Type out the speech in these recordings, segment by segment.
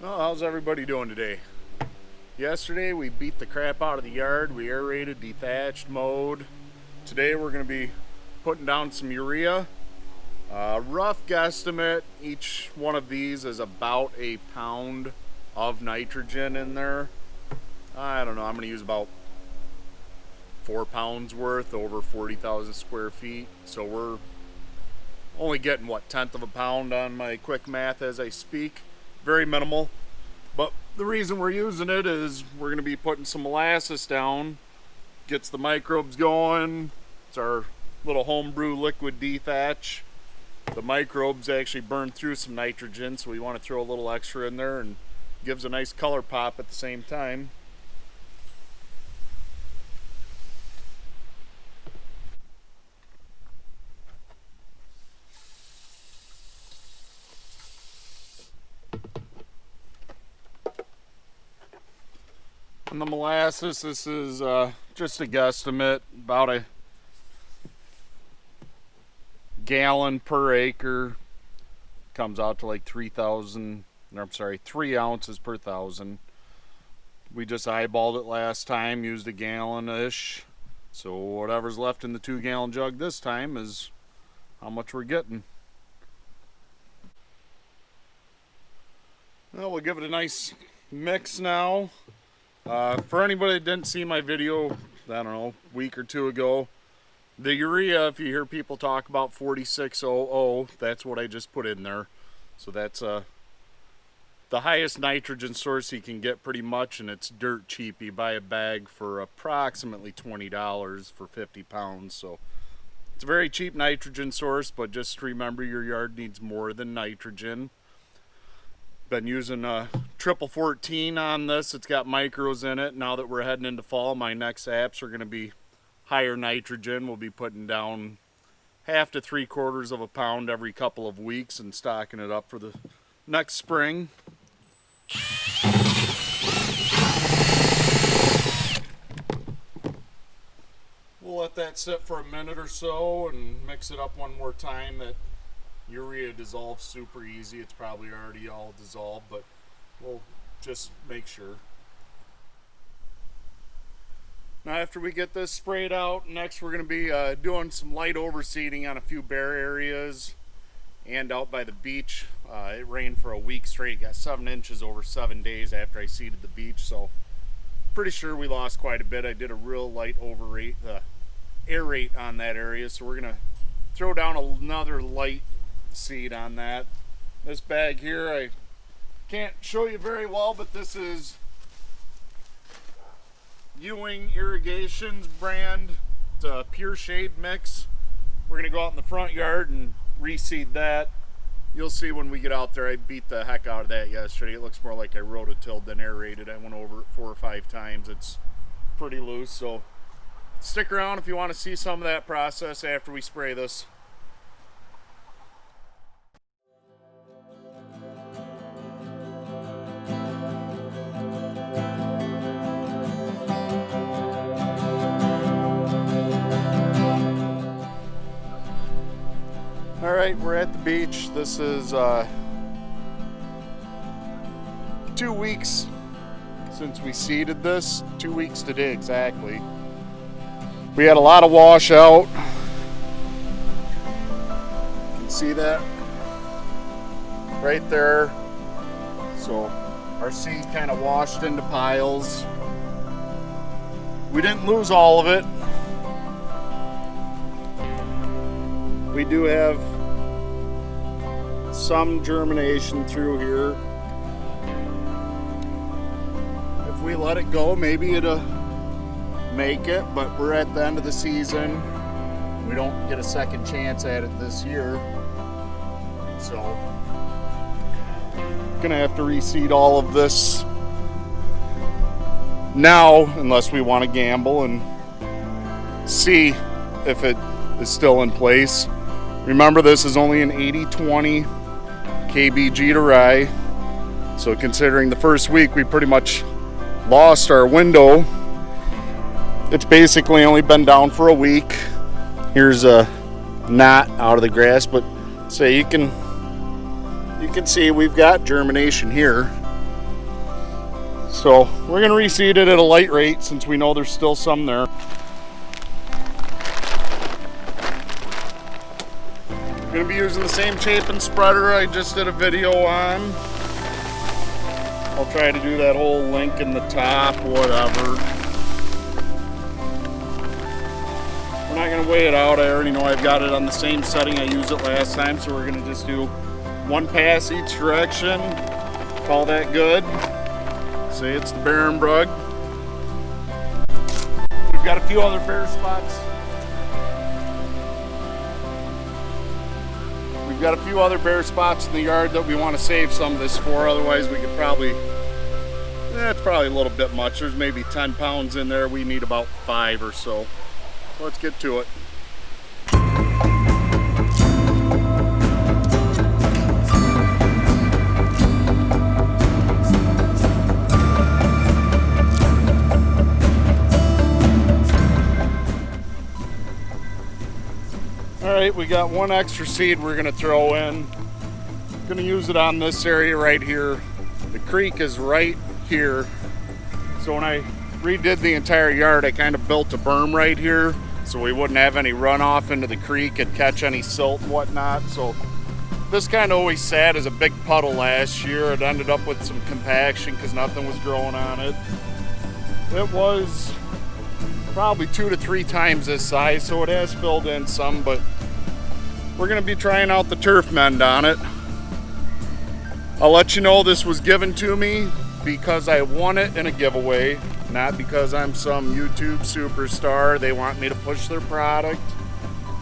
Well, how's everybody doing today? Yesterday we beat the crap out of the yard. We aerated, dethatched, mowed. Today we're going to be putting down some urea. Rough guesstimate, each one of these is about a pound of nitrogen in there. I don't know, I'm going to use about 4 pounds worth over 40,000 square feet. So we're only getting, what, 1/10 of a pound on my quick math as I speak. Very minimal, but the reason we're using it is we're going to be putting some molasses down. Gets the microbes going. It's our little homebrew liquid dethatch. The microbes actually burn through some nitrogen, so we want to throw a little extra in there, and gives a nice color pop at the same time. And the molasses, this is just a guesstimate, about a gallon per acre. Comes out to like 3 ounces per thousand. We just eyeballed it last time, used a gallon-ish. So whatever's left in the 2-gallon jug this time is how much we're getting. Well, we'll give it a nice mix now. For anybody that didn't see my video, I don't know, a week or two ago, the urea, if you hear people talk about 4600, that's what I just put in there. So that's the highest nitrogen source you can get pretty much, and it's dirt cheap. You buy a bag for approximately $20 for 50 pounds. So it's a very cheap nitrogen source, but just remember your yard needs more than nitrogen. Been using 14 on this. It's got micros in it. Now that we're heading into fall, my next apps are going to be higher nitrogen. We'll be putting down 1/2 to 3/4 of a pound every couple of weeks and stocking it up for the next spring. We'll let that sit for a minute or so and mix it up one more time. That urea dissolves super easy. It's probably already all dissolved, but we'll just make sure. Now after we get this sprayed out, next we're going to be doing some light overseeding on a few bare areas and out by the beach. It rained for a week straight. Got 7 inches over 7 days after I seeded the beach, so pretty sure we lost quite a bit. I did a real light aerate on that area, so we're going to throw down another light seed on that. This bag here, I can't show you very well, but this is Ewing Irrigation's brand. It's a pure shade mix. We're gonna go out in the front yard and reseed that. You'll see when we get out there. I beat the heck out of that yesterday. It looks more like I rototilled than aerated. I went over it 4 or 5 times. It's pretty loose, so stick around if you want to see some of that process after we spray this. Alright, we're at the beach. This is 2 weeks since we seeded this. 2 weeks today exactly. We had a lot of washout. You can see that right there. So our seed kind of washed into piles. We didn't lose all of it. We do have some germination through here. If we let it go, maybe it'll make it, but we're at the end of the season. We don't get a second chance at it this year. So, gonna have to reseed all of this now, unless we want to gamble and see if it is still in place. Remember, this is only an 80-20 kbg to rye, so considering the first week we pretty much lost our window. It's basically only been down for a week. Here's a knot out of the grass, but say you can see we've got germination here. So we're gonna reseed it at a light rate since we know there's still some there. Gonna be using the same chaping spreader I just did a video on. I'll try to do that whole link in the top, whatever. We're not gonna weigh it out. I already know I've got it on the same setting I used it last time, so we're gonna just do one pass each direction. Call that good. Say it's the Barenbrug. We've got a few other bare spots. We've got a few other bare spots in the yard that we want to save some of this for. Otherwise, we could probably, it's probably a little bit much. There's maybe 10 pounds in there. We need about 5 or so. Let's get to it. Alright, we got one extra seed we're going to throw in. Going to use it on this area right here. The creek is right here. So when I redid the entire yard, I kind of built a berm right here so we wouldn't have any runoff into the creek and catch any silt and whatnot. So this kind of always sat as a big puddle last year. It ended up with some compaction because nothing was growing on it. It was probably 2 to 3 times this size, so it has filled in some, but we're going to be trying out the Turfmend on it. I'll let you know this was given to me because I won it in a giveaway, not because I'm some YouTube superstar. They want me to push their product.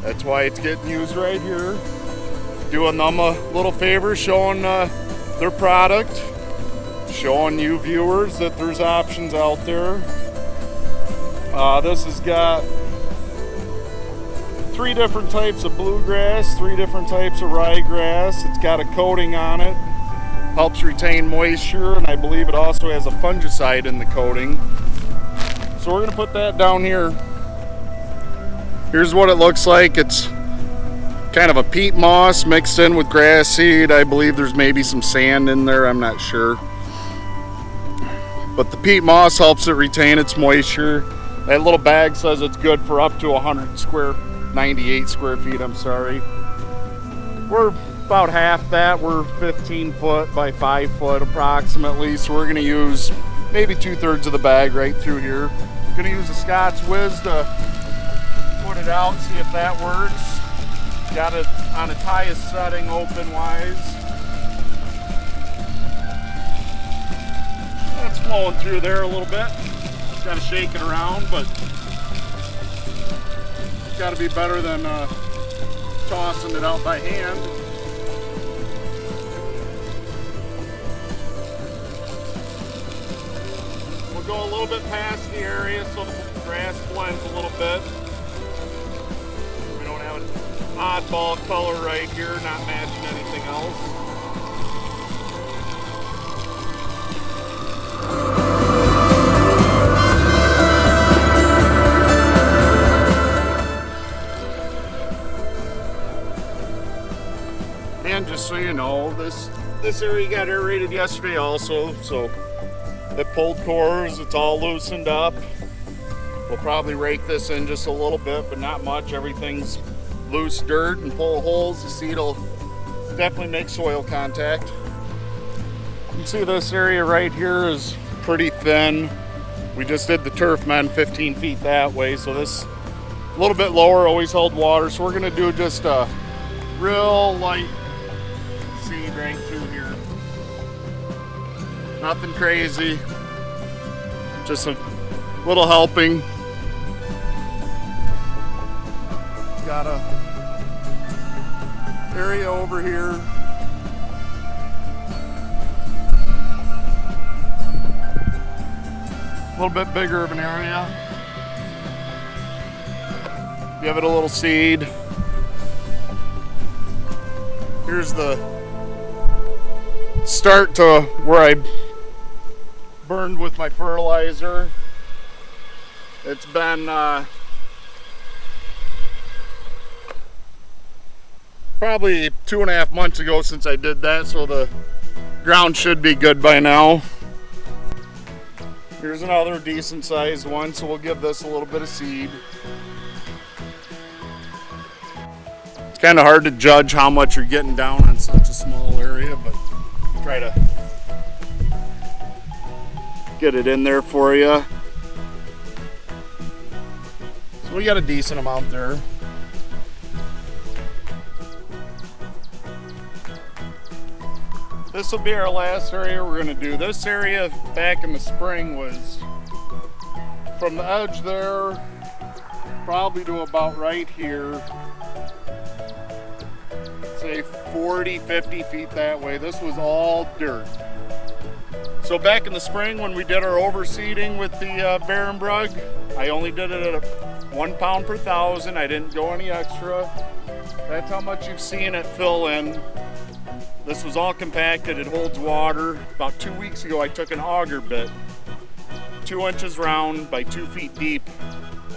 That's why it's getting used right here. Doing them a little favor, showing their product, showing you viewers that there's options out there. This has got 3 different types of bluegrass, 3 different types of ryegrass. It's got a coating on it, helps retain moisture, and I believe it also has a fungicide in the coating. So we're going to put that down here. Here's what it looks like. It's kind of a peat moss mixed in with grass seed. I believe there's maybe some sand in there, I'm not sure. But the peat moss helps it retain its moisture. That little bag says it's good for up to 98 square feet, I'm sorry. We're about half that. We're 15 foot by 5 foot approximately, so we're gonna use maybe 2/3 of the bag right through here. Gonna use a Scotch Whiz to put it out, see if that works. Got it on its highest setting open wise. It's flowing through there a little bit. Got to shake it around, but it's got to be better than tossing it out by hand. We'll go a little bit past the area so the grass blends a little bit. We don't have an oddball color right here, not matching anything else. And just so you know, this area got aerated yesterday also, so it pulled cores, it's all loosened up. We'll probably rake this in just a little bit, but not much. Everything's loose dirt and full of holes. The seed will definitely make soil contact. You can see this area right here is pretty thin. We just did the Turfmend 15 feet that way, so this a little bit lower, always held water. So we're gonna do just a real light seed right through here. Nothing crazy, just a little helping. Got a area over here. A little bit bigger of an area. Give it a little seed. Here's the start to where I burned with my fertilizer. It's been probably 2.5 months ago since I did that, so the ground should be good by now. Here's another decent sized one, so we'll give this a little bit of seed. It's kind of hard to judge how much you're getting down on such a small area, but try to get it in there for you. So we got a decent amount there. This will be our last area we're going to do. This area back in the spring was from the edge there probably to about right here, say 40, 50 feet that way. This was all dirt. So back in the spring when we did our overseeding with the Barenbrug, I only did it at 1 pound per thousand. I didn't go any extra. That's how much you've seen it fill in. This was all compacted, it holds water. About 2 weeks ago I took an auger bit, 2 inches round by 2 feet deep.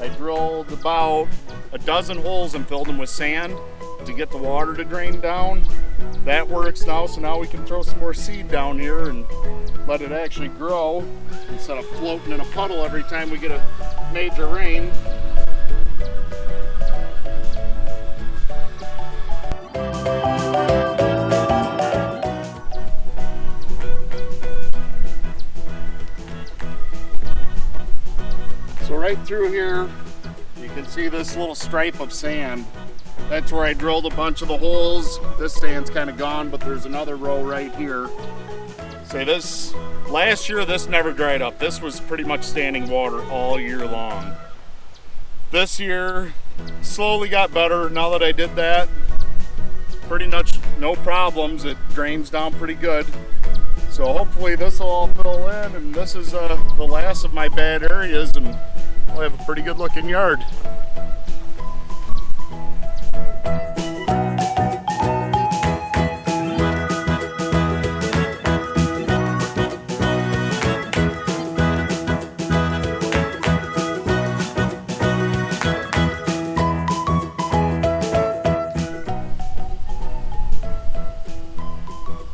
I drilled about a dozen holes and filled them with sand to get the water to drain down. That works now, so now we can throw some more seed down here and let it actually grow instead of floating in a puddle every time we get a major rain. So right through here, you can see this little stripe of sand. That's where I drilled a bunch of the holes. This sand's kind of gone, but there's another row right here. Say this, last year this never dried up. This was pretty much standing water all year long. This year, slowly got better. Now that I did that, pretty much no problems. It drains down pretty good. So hopefully this will all fill in, and this is the last of my bad areas, and we'll have a pretty good looking yard.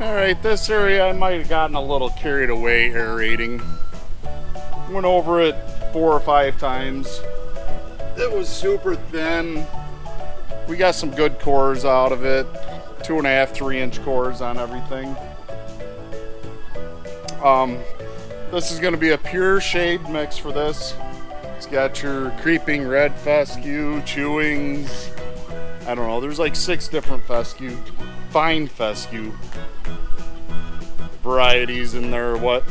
Alright, this area I might have gotten a little carried away aerating. Went over it 4 or 5 times. It was super thin. We got some good cores out of it. 2.5, 3-inch cores on everything. This is going to be a pure shade mix for this. It's got your creeping red fescue, chewings. I don't know, there's like 6 different fescue, fine fescue varieties in there or what.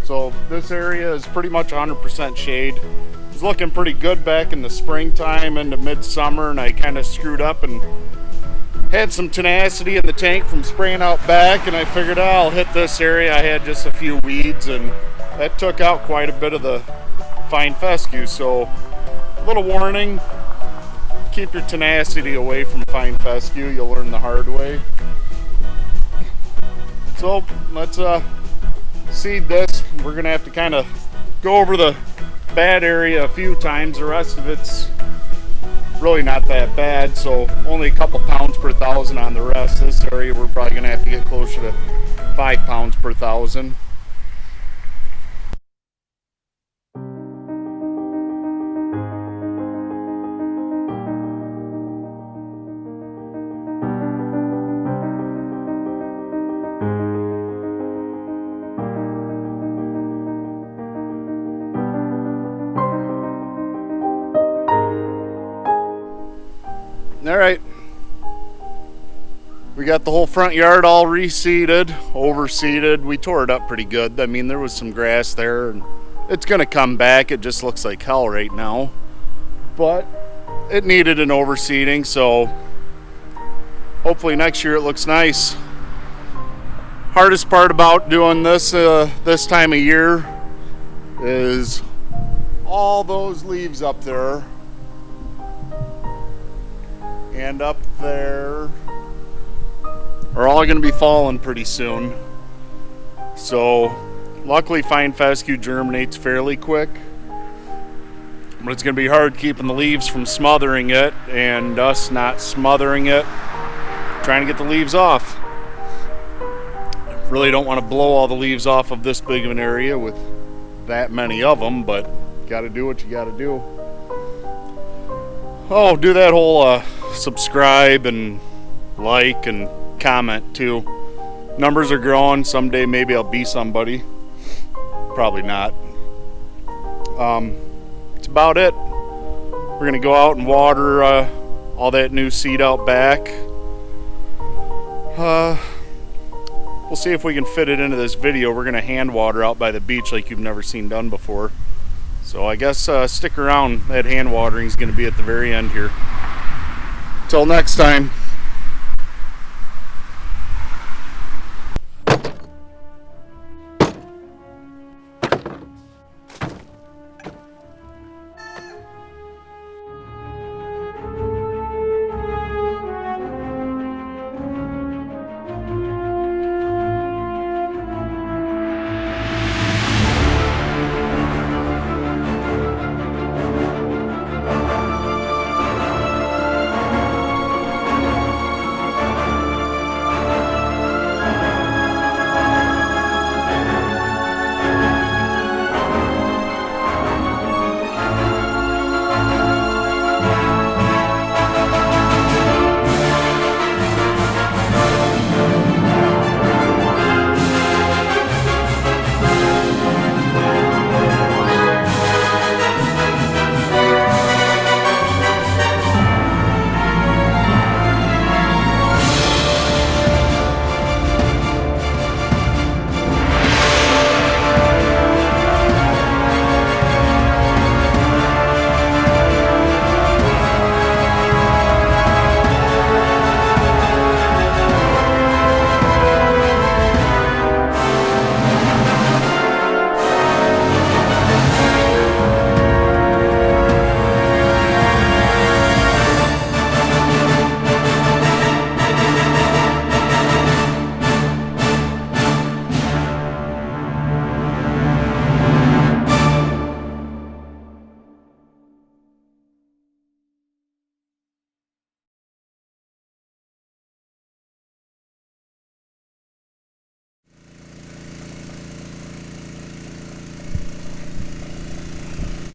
So this area is pretty much 100% shade. It was looking pretty good back in the springtime into midsummer, and I kind of screwed up and had some tenacity in the tank from spraying out back, and I figured, oh, I'll hit this area. I had just a few weeds, and that took out quite a bit of the fine fescue. So a little warning, keep your tenacity away from fine fescue. You'll learn the hard way. So let's seed this. We're gonna have to kind of go over the bad area a few times. The rest of it's really not that bad, so only a couple pounds per thousand on the rest. This area we're probably gonna have to get closer to 5 pounds per thousand. Alright, we got the whole front yard all reseeded, overseeded. We tore it up pretty good. I mean, there was some grass there, and it's going to come back. It just looks like hell right now. But it needed an overseeding, so hopefully next year it looks nice. Hardest part about doing this this time of year is all those leaves up there and up there are all going to be falling pretty soon. So luckily fine fescue germinates fairly quick, but it's going to be hard keeping the leaves from smothering it and us not smothering it, trying to get the leaves off. I really don't want to blow all the leaves off of this big of an area with that many of them, but gotta do what you gotta do. Oh, do that whole subscribe and like and comment too. Numbers are growing. Someday maybe I'll be somebody. Probably not. That's about it. We're gonna go out and water all that new seed out back. We'll see if we can fit it into this video. We're gonna hand water out by the beach like you've never seen done before. So I guess stick around. That hand watering is gonna be at the very end here. Till next time.